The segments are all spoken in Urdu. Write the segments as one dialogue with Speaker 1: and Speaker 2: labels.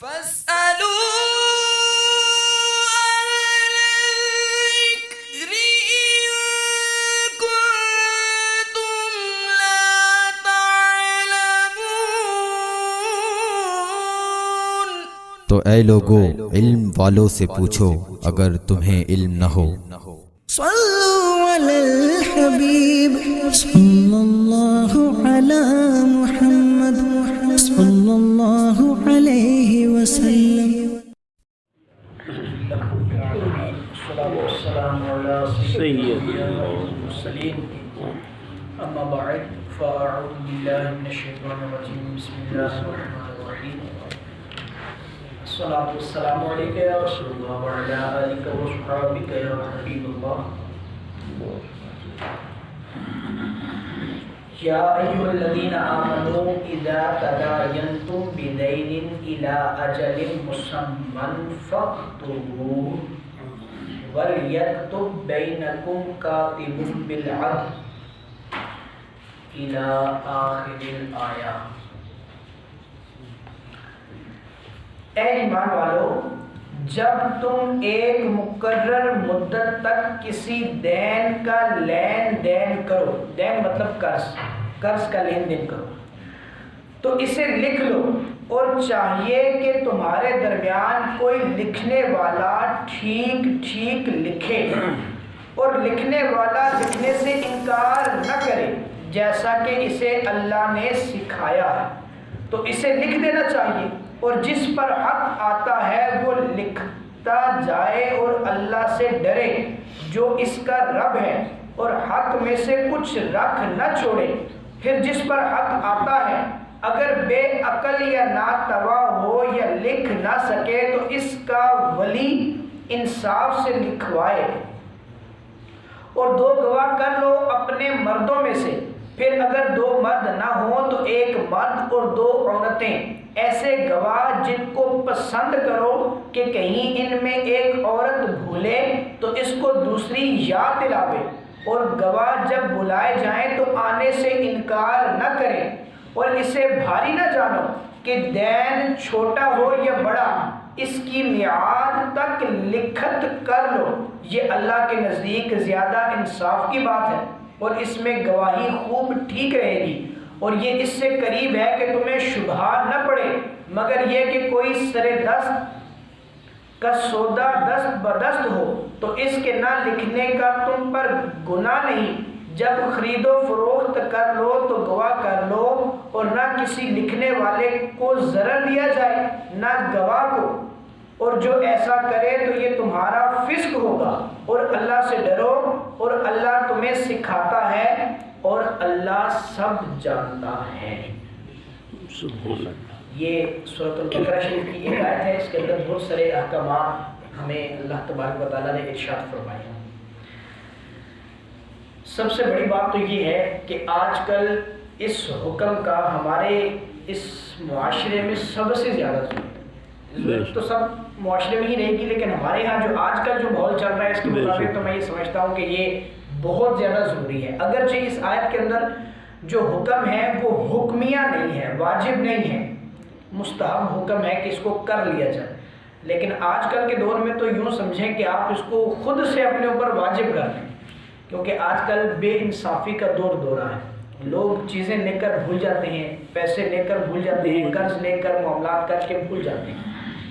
Speaker 1: فاسألوا الذكر إن كنتم لا تعلمون۔
Speaker 2: تو اے لوگو علم والوں سے پوچھو اگر تمہیں علم نہ ہو۔
Speaker 3: صلوا علی الحبیب صلی اللہ علی محمد صلی اللہ علیہ وسلم۔
Speaker 4: والصلاة والسلام على سيد الأنبياء والمرسلين أما بعد فأعوذ بالله من الشيطان الرجيم بسم الله الرحمن الرحيم الصلاة والسلام عليك يا رسول الله وعلى آلك وصحبك يا حبيب الله يا أيها الذين آمنوا إذا تداينتم بدين إلى أجل مسمى فاكتبوه وَلْيَكْتُبْ بَيْنَكُمْ كَاتِبٌ بِالْعَدْلِ إِلَىٰ آخِرِ الْآيَةِ۔ اے ایمان والو، جب تم ایک مقرر مدت تک کسی دین کا لین دین کرو، دین مطلب قرض کا لین دین کرو، تو اسے لکھ لو، اور چاہیے کہ تمہارے درمیان کوئی لکھنے والا ٹھیک ٹھیک لکھے، اور لکھنے والا لکھنے سے انکار نہ کرے جیسا کہ اسے اللہ نے سکھایا ہے، تو اسے لکھ دینا چاہیے، اور جس پر حق آتا ہے وہ لکھتا جائے اور اللہ سے ڈرے جو اس کا رب ہے، اور حق میں سے کچھ رکھ نہ چھوڑے۔ پھر جس پر حق آتا ہے اگر بے عقل یا ناتواں ہو یا لکھ نہ سکے تو اس کا ولی انصاف سے لکھوائے، اور 2 گواہ کر لو اپنے مردوں میں سے، پھر اگر 2 مرد نہ ہوں تو 1 مرد اور 2 عورتیں، ایسے گواہ جن کو پسند کرو کہ کہیں ان میں ایک عورت بھولے تو اس کو دوسری یاد دلاوے، اور گواہ جب بلائے جائیں تو آنے سے انکار نہ کریں، اور اسے بھاری نہ جانو کہ دین چھوٹا ہو یا بڑا، اس کی میعاد تک لکھت کر لو، یہ اللہ کے نزدیک زیادہ انصاف کی بات ہے، اور اس میں گواہی خوب ٹھیک رہے گی، اور یہ اس سے قریب ہے کہ تمہیں شبہ نہ پڑے، مگر یہ کہ کوئی سر دست کا سودا دست بدست ہو تو اس کے نہ لکھنے کا تم پر گناہ نہیں۔ جب خرید و فروخت کر لو تو گواہ کر لو، اور نہ کسی لکھنے والے کو ضرر دیا جائے نہ گواہ کو، اور جو ایسا کرے تو یہ تمہارا فسق ہوگا، اور اللہ سے ڈرو، اور اللہ تمہیں سکھاتا ہے، اور اللہ سب جانتا ہے۔ یہ سورۃ البقرہ شریف کی ایک آیت ہے، اس کے اندر بہت سارے احکامات ہمیں اللہ تبارک و تعالیٰ نے ارشاد فرمائے ہیں۔ سب سے بڑی بات تو یہ ہے کہ آج کل اس حکم کا ہمارے اس معاشرے میں سب سے زیادہ ضرورت تو سب معاشرے میں ہی رہے گی، لیکن ہمارے ہاں جو آج کل جو ماحول چل رہا ہے اس کے مطابق تو میں یہ سمجھتا ہوں کہ یہ بہت زیادہ ضروری ہے۔ اگرچہ اس آیت کے اندر جو حکم ہے وہ حکمیہ نہیں ہے، واجب نہیں ہے، مستحب حکم ہے کہ اس کو کر لیا جائے، لیکن آج کل کے دور میں تو یوں سمجھیں کہ آپ اس کو خود سے اپنے اوپر واجب کر لیں، کیونکہ آج کل بے انصافی کا دورہ ہے، لوگ چیزیں لے کر بھول جاتے ہیں، پیسے لے کر بھول جاتے ہیں، قرض لے کر معاملات کر کے بھول جاتے ہیں،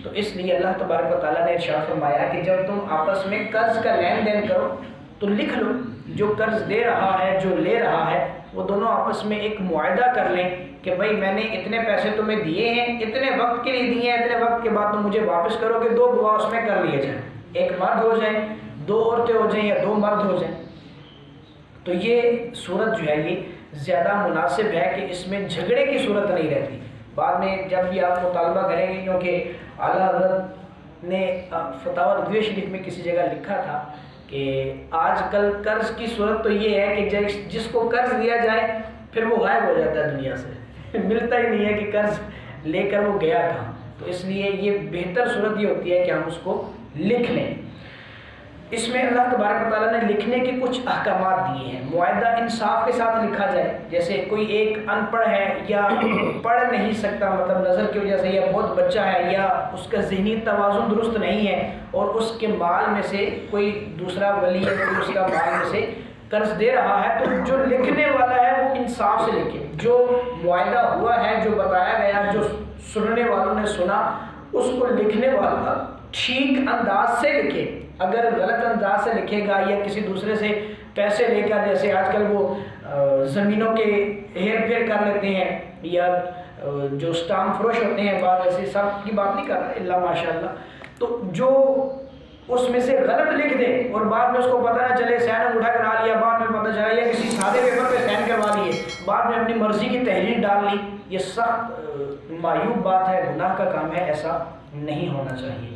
Speaker 4: تو اس لیے اللہ تبارک و تعالیٰ نے ارشاد فرمایا کہ جب تم آپس میں قرض کا لین دین کرو تو لکھ لو، جو قرض دے رہا ہے جو لے رہا ہے وہ دونوں آپس میں ایک معاہدہ کر لیں کہ بھائی میں نے اتنے پیسے تمہیں دیے ہیں، اتنے وقت کے لیے دیے ہیں، اتنے وقت کے بعد تم مجھے واپس کرو کہ 2 گواہ اس میں کر لیے جائیں، 1 مرد ہو جائیں، 2 عورتیں ہو جائیں یا 2 مرد ہو جائیں۔ تو یہ صورت جو ہے یہ زیادہ مناسب ہے کہ اس میں جھگڑے کی صورت نہیں رہتی۔ بعد میں جب بھی آپ مطالبہ کریں گے، کیونکہ اعلیٰ حضرت نے فتاوی رضویہ شریف میں کسی جگہ لکھا تھا کہ آج کل قرض کی صورت تو یہ ہے کہ جس کو قرض دیا جائے پھر وہ غائب ہو جاتا ہے دنیا سے، ملتا ہی نہیں ہے کہ قرض لے کر وہ گیا کہاں، تو اس لیے یہ بہتر صورت یہ ہوتی ہے کہ ہم اس کو لکھ لیں۔ اس میں اللہ تبارک و تعالیٰ نے لکھنے کے کچھ احکامات دیے ہیں. معاہدہ انصاف کے ساتھ لکھا جائے. جیسے کوئی ایک ان پڑھ ہے یا پڑھ نہیں سکتا مطلب نظر کی وجہ سے، یا بہت بچہ ہے، یا اس کا ذہنی توازن درست نہیں ہے، اور اس کے مال میں سے کوئی دوسرا ولی یا کوئی اس کا مال میں سے قرض دے رہا ہے، تو جو لکھنے والا ہے وہ انصاف سے لکھے. جو معاہدہ ہوا ہے، جو بتایا گیا، جو سننے والوں نے سنا، اس کو لکھنے والا ٹھیک انداز سے لکھے. اگر غلط انداز سے لکھے گا یا کسی دوسرے سے پیسے لے کر، جیسے آج کل وہ زمینوں کے ہیر پھیر کر لیتے ہیں، یا جو اسٹامپ فروش ہوتے ہیں، بعض ایسے سب کی بات نہیں کر رہے اللہ ماشاء اللہ، تو جو اس میں سے غلط لکھ دے اور بعد میں اس کو پتہ نہ چلے، سین اٹھا کرا لیا، بعد میں پتہ چلا، یا کسی سادے پیپر پہ سین کروا لیے، بعد میں اپنی مرضی کی تحریر ڈال لی، یہ سخت معیوب بات ہے، گناہ کا کام ہے. ایسا نہیں ہونا چاہیے.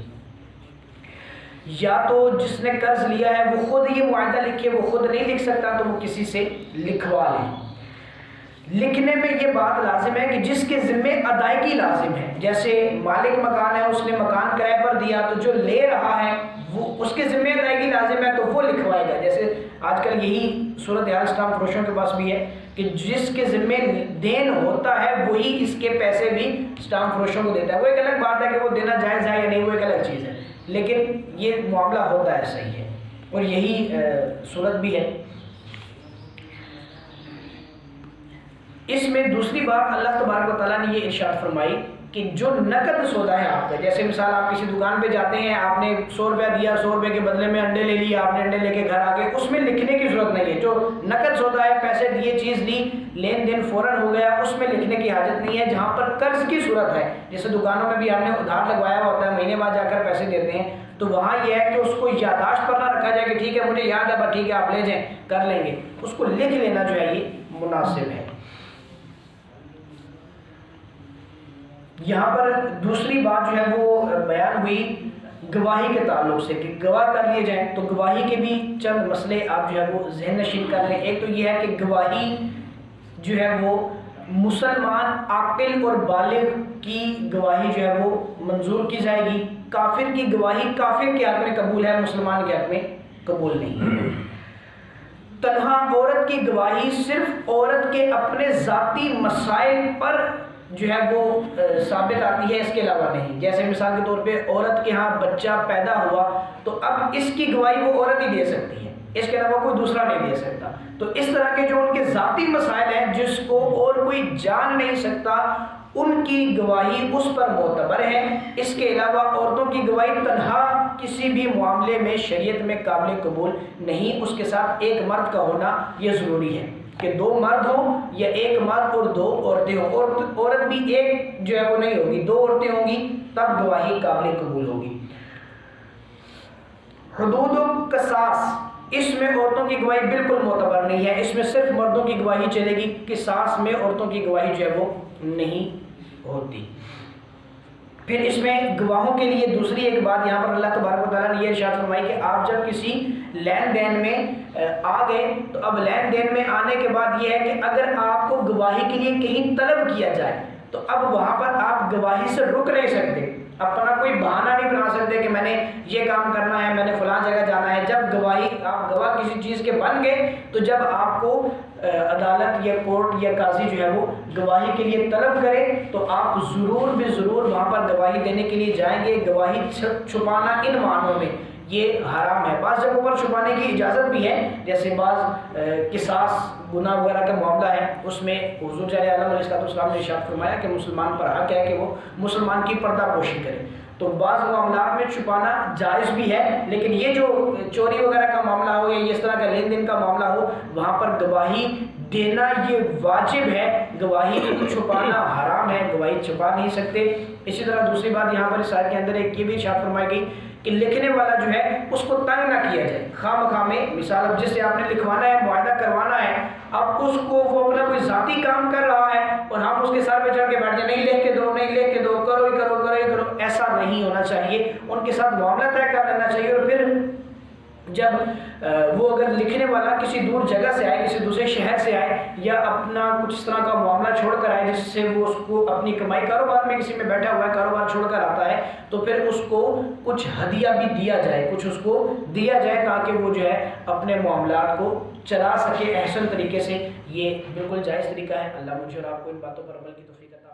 Speaker 4: یا تو جس نے قرض لیا ہے وہ خود یہ معاہدہ لکھے، وہ خود نہیں لکھ سکتا تو وہ کسی سے لکھوا لے. لکھنے میں یہ بات لازم ہے کہ جس کے ذمے ادائیگی لازم ہے. جیسے مالک مکان ہے، اس نے مکان کرائے پر دیا، تو جو لے رہا ہے وہ اس کے ذمے ادائیگی لازم ہے، تو وہ لکھوائے گا. جیسے آج کل یہی صورتحال اسٹامپ فروشوں کے پاس بھی ہے کہ جس کے ذمے دین ہوتا ہے وہی اس کے پیسے بھی اسٹامپ فروشوں کو دیتا ہے. وہ ایک الگ بات ہے کہ وہ دینا جائز ہے یا نہیں، وہ ایک الگ چیز ہے، لیکن یہ معاملہ ہوتا ہے، صحیح ہے، اور یہی صورت بھی ہے. اس میں دوسری بات اللہ تبارک و تعالیٰ نے یہ ارشاد فرمائی کہ جو نقد سودا ہے آپ کا، جیسے مثال آپ کسی دکان پہ جاتے ہیں، آپ نے 100 روپیہ دیا، 100 روپے کے بدلے میں انڈے لے لیے، آپ نے انڈے لے کے گھر آ گئے، اس میں لکھنے کی ضرورت نہیں ہے. جو نقد سودا ہے، پیسے دیے، چیز لی، لین دین فوراً ہو گیا، اس میں لکھنے کی حاجت نہیں ہے. جہاں پر قرض کی صورت ہے، جیسے دکانوں میں بھی آپ نے ادھار لگوایا ہوا ہوتا ہے، مہینے بعد جا کر پیسے دیتے ہیں، تو وہاں یہ ہے کہ اس کو یادداشت پر نہ رکھا جائے کہ ٹھیک ہے مجھے یاد ہے، بس ٹھیک ہے آپ لے جائیں، کر لیں گے. اس کو لکھ لینا جو ہے یہ مناسب ہے. یہاں پر دوسری بات جو ہے وہ بیان ہوئی گواہی کے تعلق سے کہ گواہ کر لیے جائیں. تو گواہی کے بھی چند مسئلے آپ جو ہے وہ ذہن نشین کر لیں. ایک تو یہ ہے کہ گواہی جو ہے وہ مسلمان عاقل اور بالغ کی گواہی جو ہے وہ منظور کی جائے گی. کافر کی گواہی کافر کے حق میں قبول ہے، مسلمان کے حق میں قبول نہیں ہے. تنہا عورت کی گواہی صرف عورت کے اپنے ذاتی مسائل پر جو ہے وہ ثابت آتی ہے، اس کے علاوہ نہیں. جیسے مثال کے طور پہ عورت کے ہاں بچہ پیدا ہوا تو اب اس کی گواہی وہ عورت ہی دے سکتی ہے، اس کے علاوہ کوئی دوسرا نہیں دے سکتا. تو اس طرح کے جو ان کے ذاتی مسائل ہیں جس کو اور کوئی جان نہیں سکتا، ان کی گواہی اس پر معتبر ہے. اس کے علاوہ عورتوں کی گواہی تنہا کسی بھی معاملے میں شریعت میں قابل قبول نہیں. اس کے ساتھ ایک مرد کا ہونا یہ ضروری ہے کہ 2 مرد ہوں یا ایک مرد اور 2 عورتیں ہوں. عورت بھی ایک جو ہے وہ نہیں ہوگی، 2 عورتیں ہوں گی تب گواہی قابل قبول ہوگی. حدود و قصاص، اس میں عورتوں کی گواہی بالکل معتبر نہیں ہے، اس میں صرف مردوں کی گواہی چلے گی. قصاص میں عورتوں کی گواہی جو ہے وہ نہیں ہوتی. پھر اس میں گواہوں کے لیے دوسری ایک بات یہاں پر اللہ تبارک و تعالیٰ نے یہ ارشاد فرمائی کہ آپ جب کسی لین دین میں آ گئے تو اب لین دین میں آنے کے بعد یہ ہے کہ اگر آپ کو گواہی کے لیے کہیں طلب کیا جائے تو اب وہاں پر آپ گواہی سے رک نہیں سکتے، اپنا کوئی بہانہ نہیں بنا سکتے کہ میں نے یہ کام کرنا ہے، میں نے فلاں جگہ جانا ہے. جب گواہی آپ گواہ کسی چیز کے بن گئے تو جب آپ کو عدالت یا کورٹ یا قاضی جو ہے وہ گواہی کے لیے طلب کرے تو آپ ضرور بھی ضرور وہاں پر گواہی دینے کے لیے جائیں گے. گواہی چھپانا ان معنوں میں یہ حرام ہے. بعض جگہوں پر چھپانے کی اجازت بھی ہے، جیسے بعض قصاص گناہ وغیرہ کا معاملہ ہے، اس میں حضور صلی اللہ علیہ وسلم نے ارشاد فرمایا کہ مسلمان پر حق ہے کہ وہ مسلمان کی پردہ پوشی کرے. تو بعض معاملات میں چھپانا جائز بھی ہے، لیکن یہ جو چوری وغیرہ کا معاملہ ہو یا اس طرح کا لین دین کا معاملہ ہو وہاں پر گواہی دینا یہ واجب ہے. گواہی چھپانا حرام ہے، گواہی چھپا نہیں سکتے. اسی طرح دوسری بات یہاں پر اس آیت کے اندر ایک یہ بھی ارشاد فرمائی گئی کہ لکھنے والا جو ہے اس کو تنگ نہ کیا جائے. خواہ مخواہ میں مثال اب جس سے آپ نے لکھوانا ہے، معاہدہ کروانا ہے، اب اس کو وہ اپنا کوئی ذاتی کام کر رہا ہے اور ہم اس کے سر پہ چڑھ کے بیٹھ جائیں، نہیں لکھ کے دو، نہیں لکھ کے دو، کرو ہی کرو، کرو ہی کرو. ایسا نہیں ہونا چاہیے. ان کے ساتھ معاملہ طے کر لینا چاہیے اور پھر جب وہ اگر لکھنے والا کسی دور جگہ سے آئے، کسی دوسرے شہر سے آئے، یا اپنا کچھ اس طرح کا معاملہ چھوڑ کر آئے جس سے وہ اس کو اپنی کمائی، کاروبار میں کسی میں بیٹھا ہوا ہے، کاروبار چھوڑ کر آتا ہے، تو پھر اس کو کچھ ہدیہ بھی دیا جائے، کچھ اس کو دیا جائے تاکہ وہ جو ہے اپنے معاملات کو چلا سکے احسن طریقے سے۔ یہ بالکل جائز طریقہ ہے۔ اللہ مجھے اور آپ کو ان باتوں پر عمل کی توفیق عطا